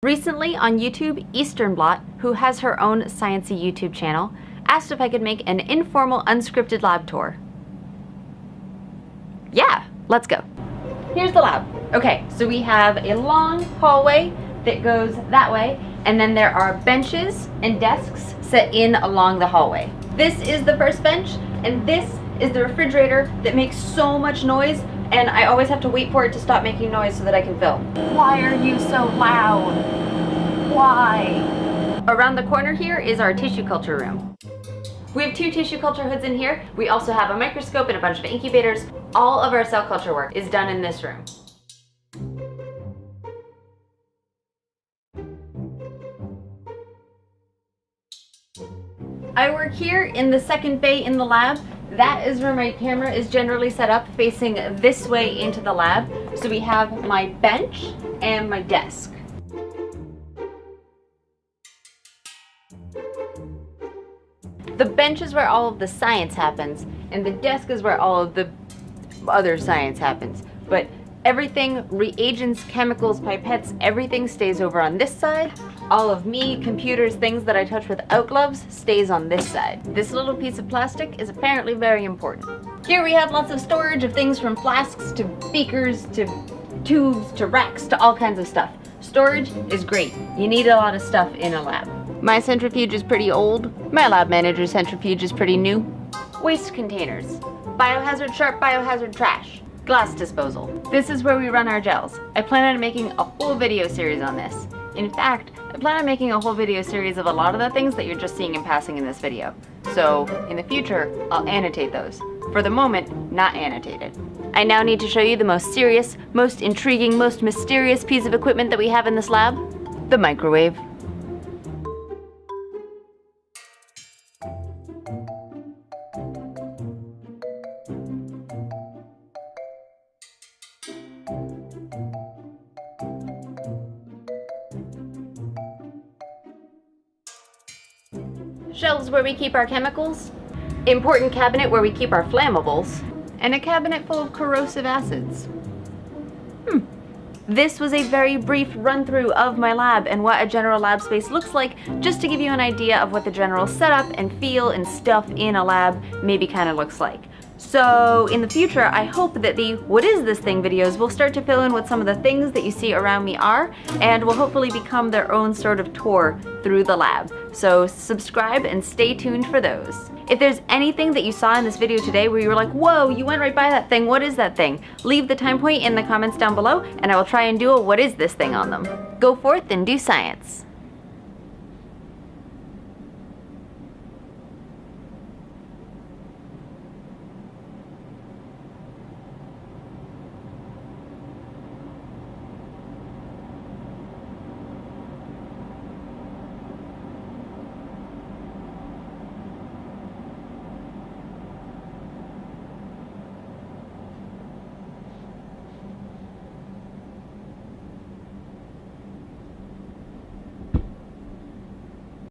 Recently on YouTube, Easternblot, who has her own sciencey YouTube channel, asked if I could make an informal unscripted lab tour. Yeah, let's go. Here's the lab. Okay, so we have a long hallway that goes that way, and then there are benches and desks set in along the hallway. This is the first bench, and this is the refrigerator that makes so much noise, and I always have to wait for it to stop making noise so that I can film. Why are you so loud? Why? Around the corner here is our tissue culture room. We have 2 tissue culture hoods in here. We also have a microscope and a bunch of incubators. All of our cell culture work is done in this room. I work here in the second bay in the lab. That is where my camera is generally set up, facing this way into the lab. So we have my bench and my desk. The bench is where all of the science happens, and the desk is where all of the other science happens. But everything, reagents, chemicals, pipettes, everything stays over on this side. All of me, computers, things that I touch without gloves, stays on this side. This little piece of plastic is apparently very important. Here we have lots of storage of things from flasks to beakers to tubes to racks to all kinds of stuff. Storage is great. You need a lot of stuff in a lab. My centrifuge is pretty old. My lab manager's centrifuge is pretty new. Waste containers. Biohazard sharp, biohazard trash. Glass disposal. This is where we run our gels. I plan on making a whole video series on this. In fact, I plan on making a whole video series of a lot of the things that you're just seeing in passing in this video. So, in the future, I'll annotate those. For the moment, not annotated. I now need to show you the most serious, most intriguing, most mysterious piece of equipment that we have in this lab. The microwave. Shelves where we keep our chemicals, important cabinet where we keep our flammables, and a cabinet full of corrosive acids. This was a very brief run-through of my lab and what a general lab space looks like, just to give you an idea of what the general setup and feel and stuff in a lab maybe kind of looks like. So in the future, I hope that the What Is This Thing videos will start to fill in what some of the things that you see around me are, and will hopefully become their own sort of tour through the lab. So subscribe and stay tuned for those. If there's anything that you saw in this video today where you were like, whoa, you went right by that thing, what is that thing? Leave the time point in the comments down below, and I will try and do a What Is This Thing on them. Go forth and do science.